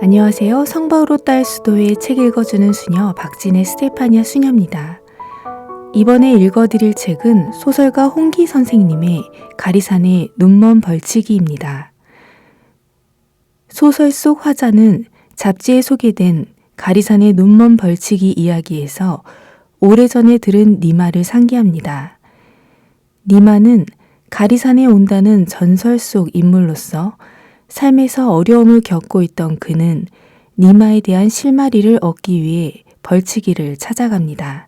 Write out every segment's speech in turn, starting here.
안녕하세요. 성바오로 딸 수도의 책 읽어주는 수녀 박진의 스테파니아 수녀입니다. 이번에 읽어드릴 책은 소설가 홍기 선생님의 가리산의 눈먼 벌치기입니다. 소설 속 화자는 잡지에 소개된 가리산의 눈먼 벌치기 이야기에서 오래전에 들은 니마를 상기합니다. 니마는 가리산에 온다는 전설 속 인물로서 삶에서 어려움을 겪고 있던 그는 니마에 대한 실마리를 얻기 위해 벌치기를 찾아갑니다.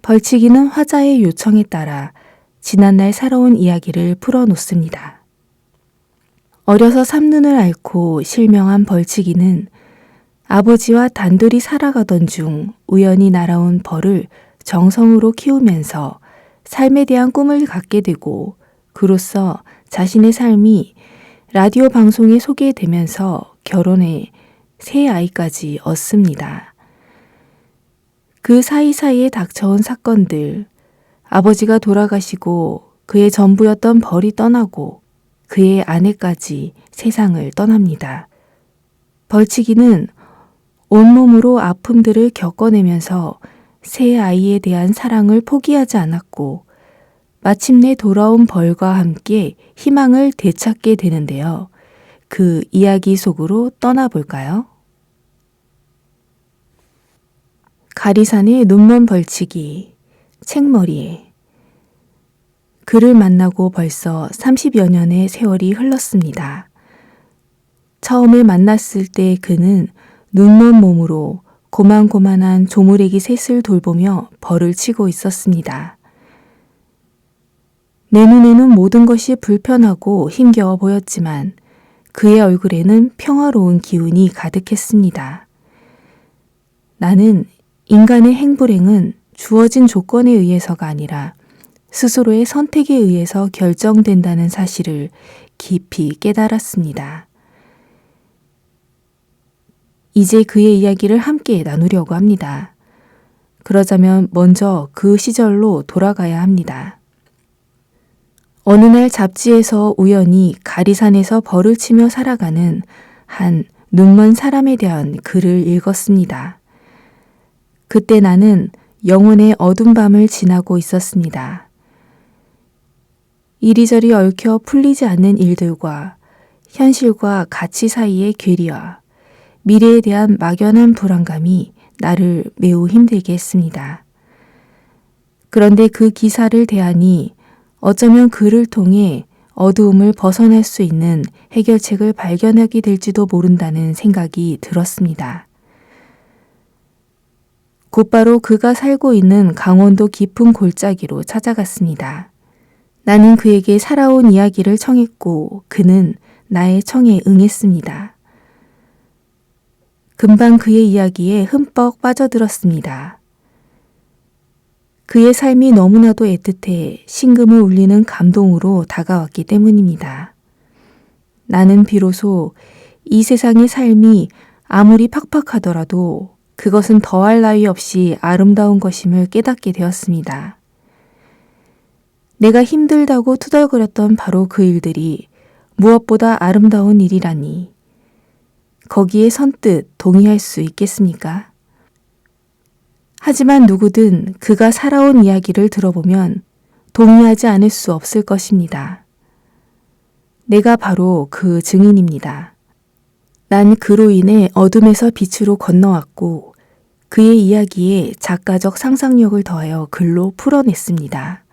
벌치기는 화자의 요청에 따라 지난날 살아온 이야기를 풀어놓습니다. 어려서 삼눈을 앓고 실명한 벌치기는 아버지와 단둘이 살아가던 중 우연히 날아온 벌을 정성으로 키우면서 삶에 대한 꿈을 갖게 되고 그로써 자신의 삶이 라디오 방송에 소개되면서 결혼해 새 아이까지 얻습니다. 그 사이사이에 닥쳐온 사건들, 아버지가 돌아가시고 그의 전부였던 벌이 떠나고 그의 아내까지 세상을 떠납니다. 벌치기는 온몸으로 아픔들을 겪어내면서 새 아이에 대한 사랑을 포기하지 않았고 마침내 돌아온 벌과 함께 희망을 되찾게 되는데요. 그 이야기 속으로 떠나볼까요? 가리산의 눈먼 벌치기, 책머리에. 그를 만나고 벌써 30여 년의 세월이 흘렀습니다. 처음에 만났을 때 그는 눈먼 몸으로 고만고만한 조무래기 셋을 돌보며 벌을 치고 있었습니다. 내 눈에는 모든 것이 불편하고 힘겨워 보였지만 그의 얼굴에는 평화로운 기운이 가득했습니다. 나는 인간의 행불행은 주어진 조건에 의해서가 아니라 스스로의 선택에 의해서 결정된다는 사실을 깊이 깨달았습니다. 이제 그의 이야기를 함께 나누려고 합니다. 그러자면 먼저 그 시절로 돌아가야 합니다. 어느 날 잡지에서 우연히 가리산에서 벌을 치며 살아가는 한 눈먼 사람에 대한 글을 읽었습니다. 그때 나는 영혼의 어두운 밤을 지나고 있었습니다. 이리저리 얽혀 풀리지 않는 일들과 현실과 가치 사이의 괴리와 미래에 대한 막연한 불안감이 나를 매우 힘들게 했습니다. 그런데 그 기사를 대하니 어쩌면 그를 통해 어두움을 벗어날 수 있는 해결책을 발견하게 될지도 모른다는 생각이 들었습니다. 곧바로 그가 살고 있는 강원도 깊은 골짜기로 찾아갔습니다. 나는 그에게 살아온 이야기를 청했고 그는 나의 청에 응했습니다. 금방 그의 이야기에 흠뻑 빠져들었습니다. 그의 삶이 너무나도 애틋해 심금을 울리는 감동으로 다가왔기 때문입니다. 나는 비로소 이 세상의 삶이 아무리 팍팍하더라도 그것은 더할 나위 없이 아름다운 것임을 깨닫게 되었습니다. 내가 힘들다고 투덜거렸던 바로 그 일들이 무엇보다 아름다운 일이라니 거기에 선뜻 동의할 수 있겠습니까? 하지만 누구든 그가 살아온 이야기를 들어보면 동의하지 않을 수 없을 것입니다. 내가 바로 그 증인입니다. 난 그로 인해 어둠에서 빛으로 건너왔고 그의 이야기에 작가적 상상력을 더하여 글로 풀어냈습니다.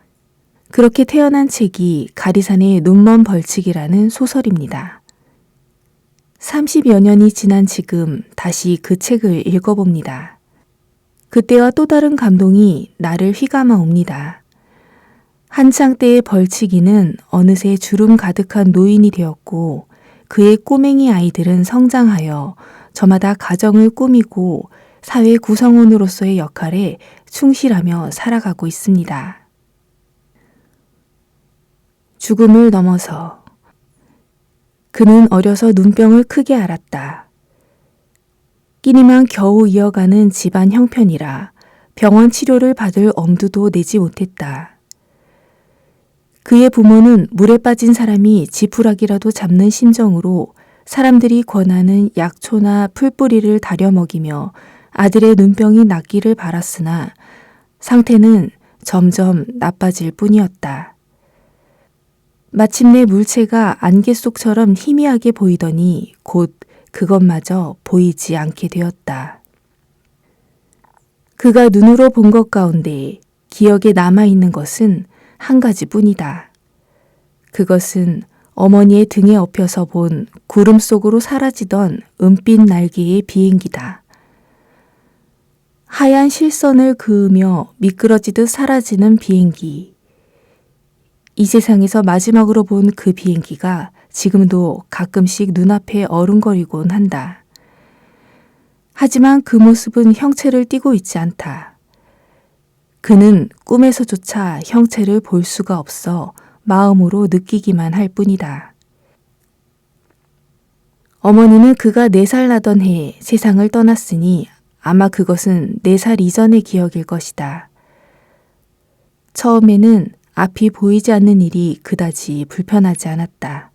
그렇게 태어난 책이 가리산의 눈먼 벌치기라는 소설입니다. 30여 년이 지난 지금 다시 그 책을 읽어봅니다. 그때와 또 다른 감동이 나를 휘감아 옵니다. 한창 때의 벌치기는 어느새 주름 가득한 노인이 되었고 그의 꼬맹이 아이들은 성장하여 저마다 가정을 꾸미고 사회 구성원으로서의 역할에 충실하며 살아가고 있습니다. 죽음을 넘어서 그는 어려서 눈병을 크게 앓았다. 끼니만 겨우 이어가는 집안 형편이라 병원 치료를 받을 엄두도 내지 못했다. 그의 부모는 물에 빠진 사람이 지푸라기라도 잡는 심정으로 사람들이 권하는 약초나 풀뿌리를 다려 먹이며 아들의 눈병이 낫기를 바랐으나 상태는 점점 나빠질 뿐이었다. 마침내 물체가 안개 속처럼 희미하게 보이더니 곧 그것마저 보이지 않게 되었다. 그가 눈으로 본 것 가운데 기억에 남아있는 것은 한 가지뿐이다. 그것은 어머니의 등에 엎여서 본 구름 속으로 사라지던 은빛 날개의 비행기다. 하얀 실선을 그으며 미끄러지듯 사라지는 비행기. 이 세상에서 마지막으로 본 그 비행기가 지금도 가끔씩 눈앞에 어른거리곤 한다. 하지만 그 모습은 형체를 띠고 있지 않다. 그는 꿈에서조차 형체를 볼 수가 없어 마음으로 느끼기만 할 뿐이다. 어머니는 그가 4살 나던 해에 세상을 떠났으니 아마 그것은 4살 이전의 기억일 것이다. 처음에는 앞이 보이지 않는 일이 그다지 불편하지 않았다.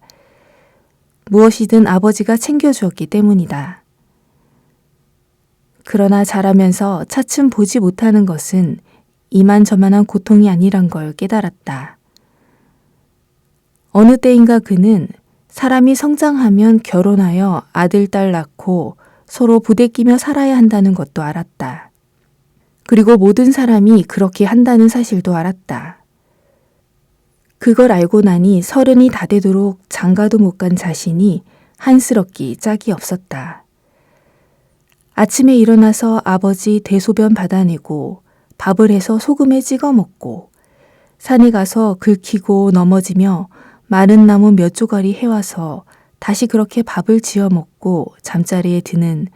무엇이든 아버지가 챙겨주었기 때문이다. 그러나 자라면서 차츰 보지 못하는 것은 이만저만한 고통이 아니란 걸 깨달았다. 어느 때인가 그는 사람이 성장하면 결혼하여 아들, 딸 낳고 서로 부대끼며 살아야 한다는 것도 알았다. 그리고 모든 사람이 그렇게 한다는 사실도 알았다. 그걸 알고 나니 30이 다 되도록 장가도 못 간 자신이 한스럽기 짝이 없었다. 아침에 일어나서 아버지 대소변 받아내고 밥을 해서 소금에 찍어 먹고 산에 가서 긁히고 넘어지며 마른 나무 몇 조각이 해와서 다시 그렇게 밥을 지어 먹고 잠자리에 드는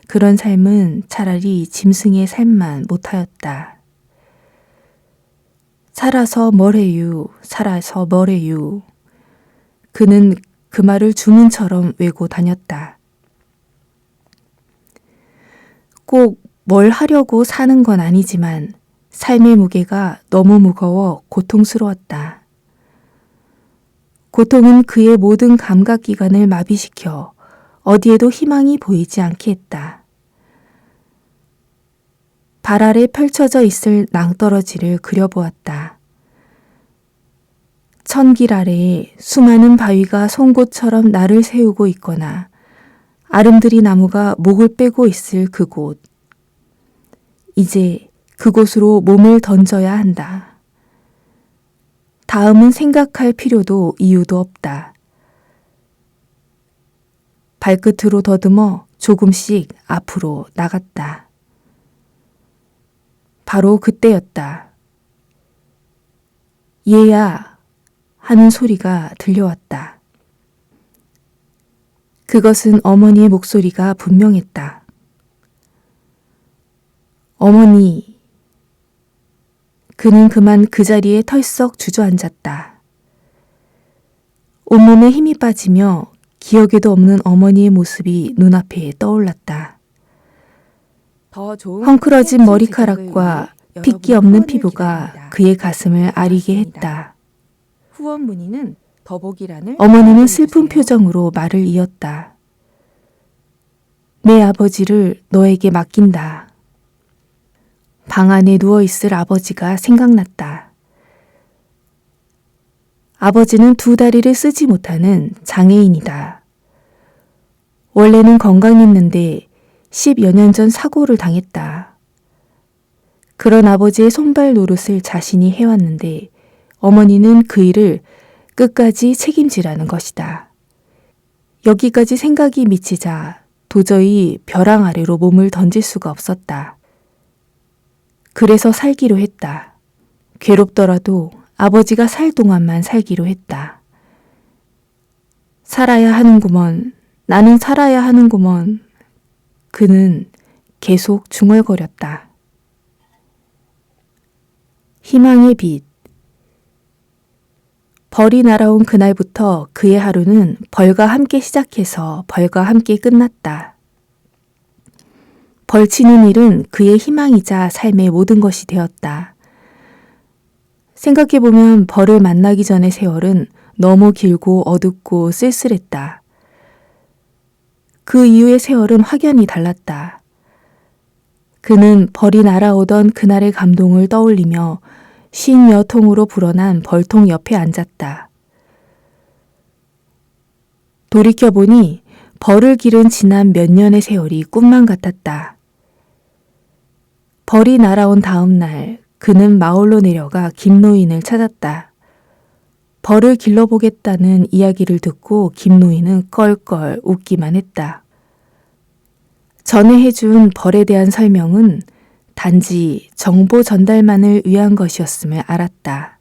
그런 삶은 차라리 짐승의 삶만 못하였다. 살아서 뭐래유, 살아서 뭐래유. 그는 그 말을 주문처럼 외고 다녔다. 꼭 뭘 하려고 사는 건 아니지만 삶의 무게가 너무 무거워 고통스러웠다. 고통은 그의 모든 감각기관을 마비시켜 어디에도 희망이 보이지 않게 했다. 발 아래 펼쳐져 있을 낭떠러지를 그려보았다. 천길 아래에 수많은 바위가 송곳처럼 날을 세우고 있거나 아름드리 나무가 목을 빼고 있을 그곳. 이제 그곳으로 몸을 던져야 한다. 다음은 생각할 필요도 이유도 없다. 발끝으로 더듬어 조금씩 앞으로 나갔다. 바로 그때였다. 얘야 하는 소리가 들려왔다. 그것은 어머니의 목소리가 분명했다. 어머니. 그는 그만 그 자리에 털썩 주저앉았다. 온몸에 힘이 빠지며 기억에도 없는 어머니의 모습이 눈앞에 떠올랐다. 헝클어진 머리카락과 핏기 없는 피부가 그의 가슴을 아리게 했다. 후원 문의는 더보기란을 어머니는 슬픈 표정으로 말을 이었다. 내 아버지를 너에게 맡긴다. 방 안에 누워있을 아버지가 생각났다. 아버지는 2다리를 쓰지 못하는 장애인이다. 원래는 건강했는데 10여 년 전 사고를 당했다. 그런 아버지의 손발 노릇을 자신이 해왔는데 어머니는 그 일을 끝까지 책임지라는 것이다. 여기까지 생각이 미치자 도저히 벼랑 아래로 몸을 던질 수가 없었다. 그래서 살기로 했다. 괴롭더라도 아버지가 살 동안만 살기로 했다. 살아야 하는구먼. 나는 살아야 하는구먼. 그는 계속 중얼거렸다. 희망의 빛. 벌이 날아온 그날부터 그의 하루는 벌과 함께 시작해서 벌과 함께 끝났다. 벌치는 일은 그의 희망이자 삶의 모든 것이 되었다. 생각해보면 벌을 만나기 전의 세월은 너무 길고 어둡고 쓸쓸했다. 그 이후의 세월은 확연히 달랐다. 그는 벌이 날아오던 그날의 감동을 떠올리며 쉰여 통으로 불어난 벌통 옆에 앉았다. 돌이켜보니 벌을 기른 지난 몇 년의 세월이 꿈만 같았다. 벌이 날아온 다음 날 그는 마을로 내려가 김노인을 찾았다. 벌을 길러보겠다는 이야기를 듣고 김노인은 껄껄 웃기만 했다. 전에 해준 벌에 대한 설명은 단지 정보 전달만을 위한 것이었음을 알았다.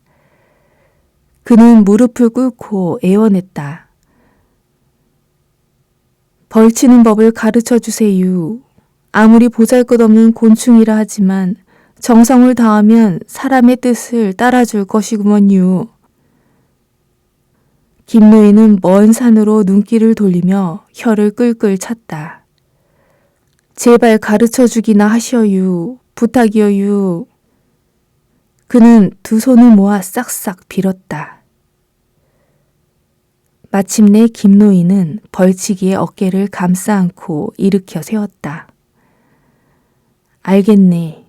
그는 무릎을 꿇고 애원했다. 벌치는 법을 가르쳐 주세요. 아무리 보잘것없는 곤충이라 하지만 정성을 다하면 사람의 뜻을 따라줄 것이구먼요. 김노인은 먼 산으로 눈길을 돌리며 혀를 끌끌 찼다. 제발 가르쳐 주기나 하시어유. 부탁이어유. 그는 두 손을 모아 싹싹 빌었다. 마침내 김노인은 벌치기의 어깨를 감싸 안고 일으켜 세웠다. 알겠네.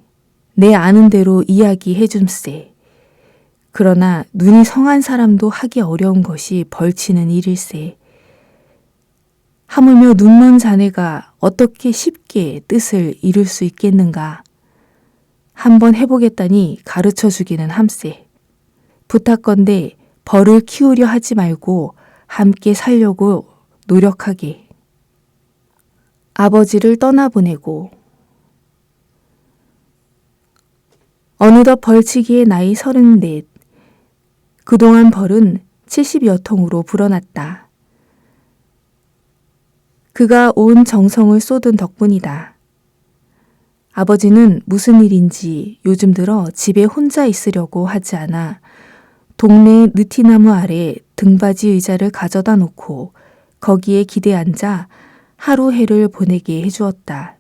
내 아는 대로 이야기해 줌세. 그러나 눈이 성한 사람도 하기 어려운 것이 벌치는 일일세. 하물며 눈먼 자네가 어떻게 쉽게 뜻을 이룰 수 있겠는가. 한번 해보겠다니 가르쳐 주기는 함세. 부탁건대 벌을 키우려 하지 말고 함께 살려고 노력하게. 아버지를 떠나보내고 어느덧 벌치기의 나이 34. 그동안 벌은 70여 통으로 불어났다. 그가 온 정성을 쏟은 덕분이다. 아버지는 무슨 일인지 요즘 들어 집에 혼자 있으려고 하지 않아 동네 느티나무 아래 등받이 의자를 가져다 놓고 거기에 기대 앉아 하루 해를 보내게 해주었다.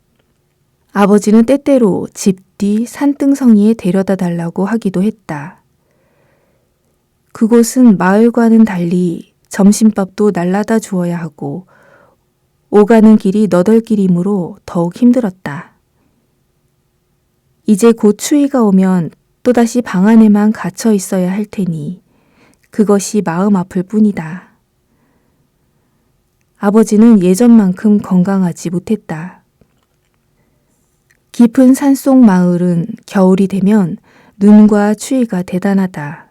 아버지는 때때로 집 뒤 산등성이에 데려다 달라고 하기도 했다. 그곳은 마을과는 달리 점심밥도 날라다 주어야 하고 오가는 길이 너덜길이므로 더욱 힘들었다. 이제 곧 추위가 오면 또다시 방 안에만 갇혀 있어야 할 테니 그것이 마음 아플 뿐이다. 아버지는 예전만큼 건강하지 못했다. 깊은 산속 마을은 겨울이 되면 눈과 추위가 대단하다.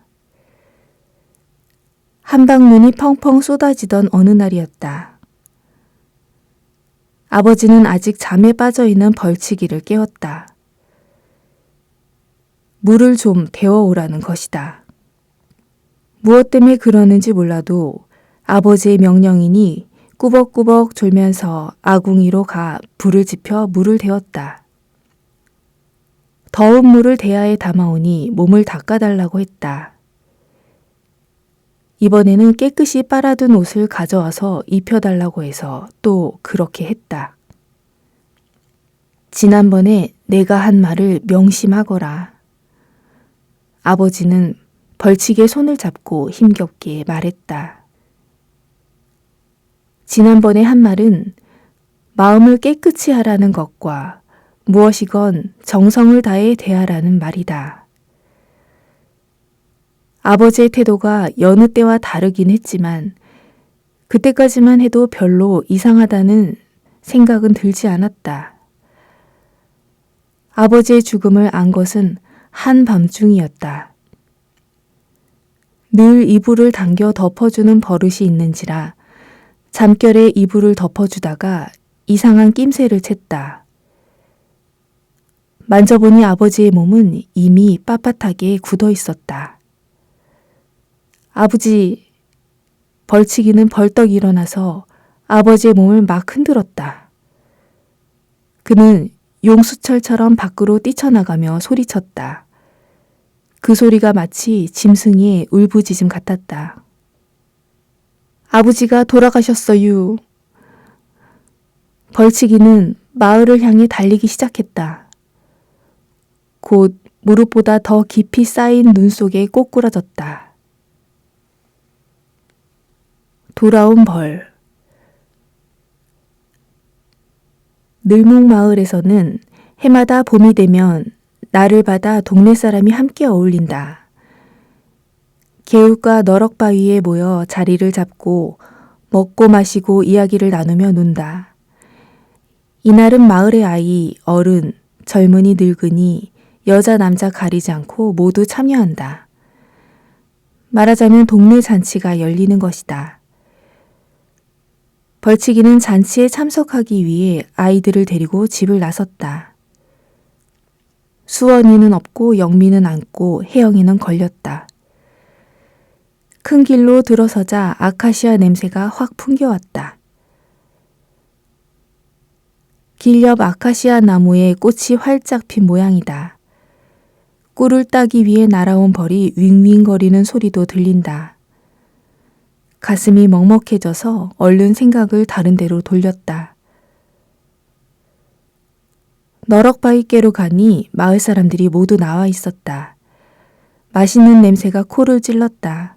한방눈이 펑펑 쏟아지던 어느 날이었다. 아버지는 아직 잠에 빠져있는 벌치기를 깨웠다. 물을 좀 데워오라는 것이다. 무엇 때문에 그러는지 몰라도 아버지의 명령이니 꾸벅꾸벅 졸면서 아궁이로 가 불을 지펴 물을 데웠다. 더운 물을 대야에 담아오니 몸을 닦아달라고 했다. 이번에는 깨끗이 빨아둔 옷을 가져와서 입혀달라고 해서 또 그렇게 했다. 지난번에 내가 한 말을 명심하거라. 아버지는 벌칙의 손을 잡고 힘겹게 말했다. 지난번에 한 말은 마음을 깨끗이 하라는 것과 무엇이건 정성을 다해 대하라는 말이다. 아버지의 태도가 여느 때와 다르긴 했지만 그때까지만 해도 별로 이상하다는 생각은 들지 않았다. 아버지의 죽음을 안 것은 한밤중이었다. 늘 이불을 당겨 덮어주는 버릇이 있는지라 잠결에 이불을 덮어주다가 이상한 낌새를 챘다. 만져보니 아버지의 몸은 이미 빳빳하게 굳어 있었다. 아버지, 벌치기는 벌떡 일어나서 아버지의 몸을 막 흔들었다. 그는 용수철처럼 밖으로 뛰쳐나가며 소리쳤다. 그 소리가 마치 짐승의 울부짖음 같았다. 아버지가 돌아가셨어요. 벌치기는 마을을 향해 달리기 시작했다. 곧 무릎보다 더 깊이 쌓인 눈 속에 꼬꾸라졌다. 돌아온 벌. 늘목마을에서는 해마다 봄이 되면 나를 받아 동네 사람이 함께 어울린다. 개울가 너럭바위에 모여 자리를 잡고 먹고 마시고 이야기를 나누며 논다. 이날은 마을의 아이, 어른, 젊은이, 늙은이, 여자, 남자 가리지 않고 모두 참여한다. 말하자면 동네 잔치가 열리는 것이다. 벌칙이는 잔치에 참석하기 위해 아이들을 데리고 집을 나섰다. 수원이는 없고 영미는 않고 혜영이는 걸렸다. 큰 길로 들어서자 아카시아 냄새가 확 풍겨왔다. 길 옆 아카시아 나무에 꽃이 활짝 핀 모양이다. 꿀을 따기 위해 날아온 벌이 윙윙거리는 소리도 들린다. 가슴이 먹먹해져서 얼른 생각을 다른 데로 돌렸다. 너럭바위께로 가니 마을 사람들이 모두 나와 있었다. 맛있는 냄새가 코를 찔렀다.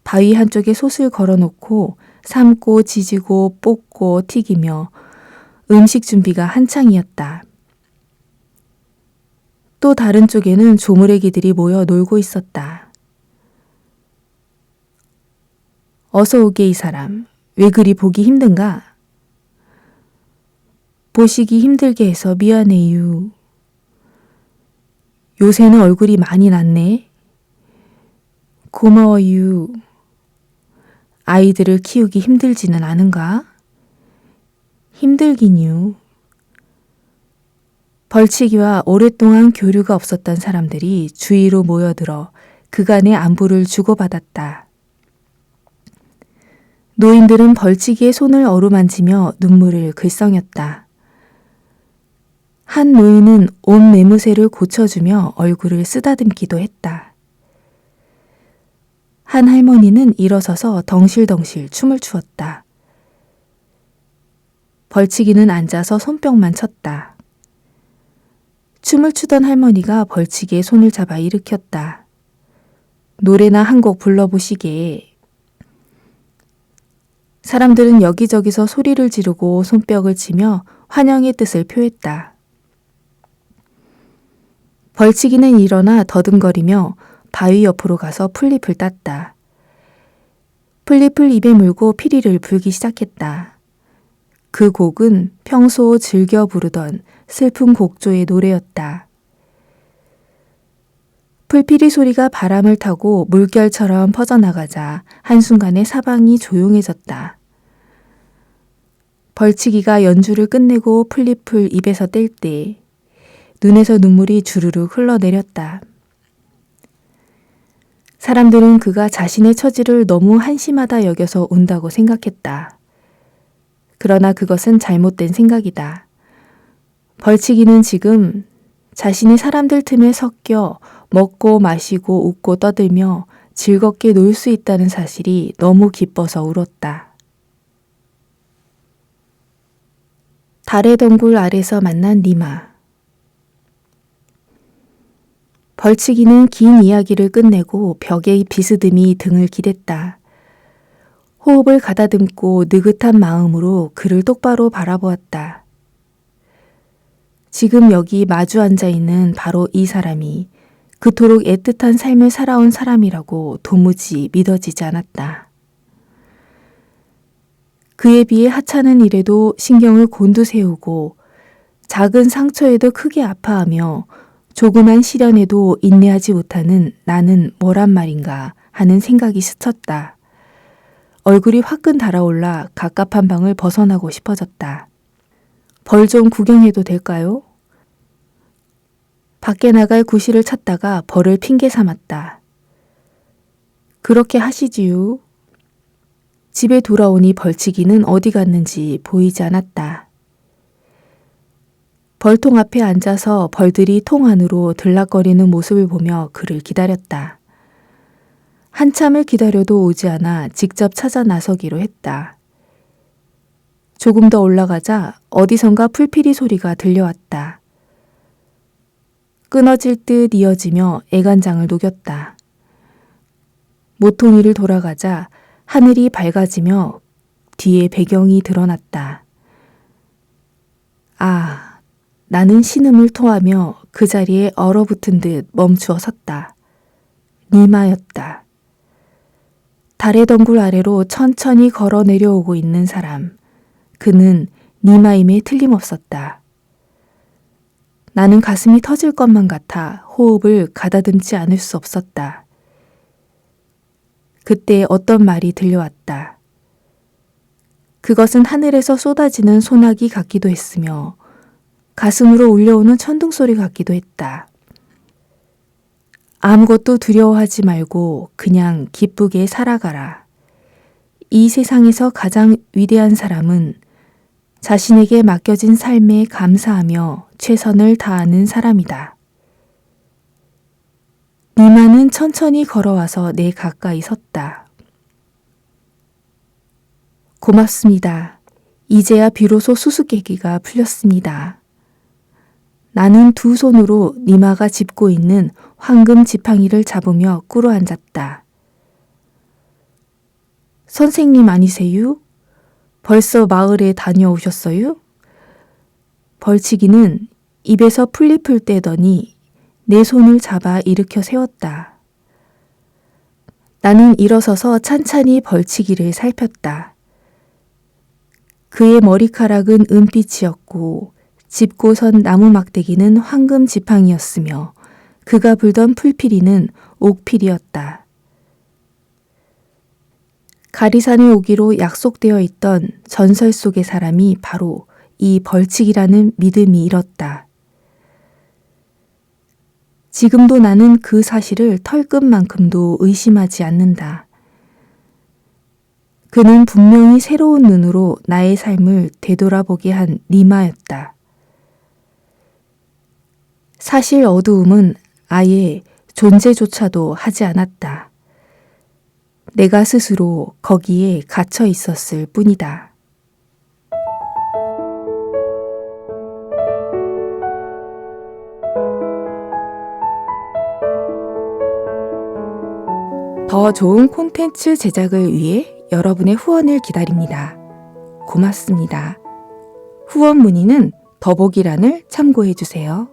바위 한쪽에 솥을 걸어놓고 삶고 지지고 볶고 튀기며 음식 준비가 한창이었다. 또 다른 쪽에는 조물애기들이 모여 놀고 있었다. 어서 오게 이 사람, 왜 그리 보기 힘든가? 보시기 힘들게 해서 미안해요. 요새는 얼굴이 많이 났네. 고마워요. 아이들을 키우기 힘들지는 않은가? 힘들긴요. 벌칙이와 오랫동안 교류가 없었던 사람들이 주위로 모여들어 그간의 안부를 주고받았다. 노인들은 벌칙이의 손을 어루만지며 눈물을 글썽였다. 한 노인은 옷 매무새를 고쳐주며 얼굴을 쓰다듬기도 했다. 한 할머니는 일어서서 덩실덩실 춤을 추었다. 벌칙이는 앉아서 손뼉만 쳤다. 춤을 추던 할머니가 벌칙이의 손을 잡아 일으켰다. 노래나 한 곡 불러보시게. 사람들은 여기저기서 소리를 지르고 손뼉을 치며 환영의 뜻을 표했다. 벌칙이는 일어나 더듬거리며 바위 옆으로 가서 풀잎을 땄다. 풀잎을 입에 물고 피리를 불기 시작했다. 그 곡은 평소 즐겨 부르던 슬픈 곡조의 노래였다. 풀피리 소리가 바람을 타고 물결처럼 퍼져나가자 한순간에 사방이 조용해졌다. 벌칙이가 연주를 끝내고 풀잎을 입에서 뗄 때 눈에서 눈물이 주르륵 흘러내렸다. 사람들은 그가 자신의 처지를 너무 한심하다 여겨서 운다고 생각했다. 그러나 그것은 잘못된 생각이다. 벌칙이는 지금 자신이 사람들 틈에 섞여 먹고 마시고 웃고 떠들며 즐겁게 놀 수 있다는 사실이 너무 기뻐서 울었다. 달의 덩굴 아래서 만난 니마. 벌칙이는 긴 이야기를 끝내고 벽에 비스듬히 등을 기댔다. 호흡을 가다듬고 느긋한 마음으로 그를 똑바로 바라보았다. 지금 여기 마주 앉아있는 바로 이 사람이 그토록 애틋한 삶을 살아온 사람이라고 도무지 믿어지지 않았다. 그에 비해 하찮은 일에도 신경을 곤두세우고 작은 상처에도 크게 아파하며 조그만 시련에도 인내하지 못하는 나는 뭐란 말인가 하는 생각이 스쳤다. 얼굴이 화끈 달아올라 갑갑한 방을 벗어나고 싶어졌다. 벌 좀 구경해도 될까요? 밖에 나갈 구실을 찾다가 벌을 핑계 삼았다. 그렇게 하시지요. 집에 돌아오니 벌칙이는 어디 갔는지 보이지 않았다. 벌통 앞에 앉아서 벌들이 통 안으로 들락거리는 모습을 보며 그를 기다렸다. 한참을 기다려도 오지 않아 직접 찾아 나서기로 했다. 조금 더 올라가자 어디선가 풀피리 소리가 들려왔다. 끊어질 듯 이어지며 애간장을 녹였다. 모퉁이를 돌아가자 하늘이 밝아지며 뒤에 배경이 드러났다. 나는 신음을 토하며 그 자리에 얼어붙은 듯 멈추어 섰다. 니마였다. 달의 덩굴 아래로 천천히 걸어 내려오고 있는 사람. 그는 니마임에 틀림없었다. 나는 가슴이 터질 것만 같아 호흡을 가다듬지 않을 수 없었다. 그때 어떤 말이 들려왔다. 그것은 하늘에서 쏟아지는 소나기 같기도 했으며 가슴으로 울려오는 천둥 소리 같기도 했다. 아무것도 두려워하지 말고 그냥 기쁘게 살아가라. 이 세상에서 가장 위대한 사람은 자신에게 맡겨진 삶에 감사하며 최선을 다하는 사람이다. 니마는 천천히 걸어와서 내 가까이 섰다. 고맙습니다. 이제야 비로소 수수께끼가 풀렸습니다. 나는 두 손으로 니마가 짚고 있는 황금 지팡이를 잡으며 꿇어앉았다. 선생님 아니세요? 벌써 마을에 다녀오셨어요? 벌치기는 입에서 풀잎을 떼더니 내 손을 잡아 일으켜 세웠다. 나는 일어서서 찬찬히 벌치기를 살폈다. 그의 머리카락은 은빛이었고 짚고 선 나무 막대기는 황금 지팡이였으며 그가 불던 풀피리는 옥필이었다. 가리산에 오기로 약속되어 있던 전설 속의 사람이 바로 이 벌칙이라는 믿음이 일었다. 지금도 나는 그 사실을 털끝만큼도 의심하지 않는다. 그는 분명히 새로운 눈으로 나의 삶을 되돌아보게 한 니마였다. 사실 어두움은 아예 존재조차도 하지 않았다. 내가 스스로 거기에 갇혀 있었을 뿐이다. 더 좋은 콘텐츠 제작을 위해 여러분의 후원을 기다립니다. 고맙습니다. 후원 문의는 더보기란을 참고해 주세요.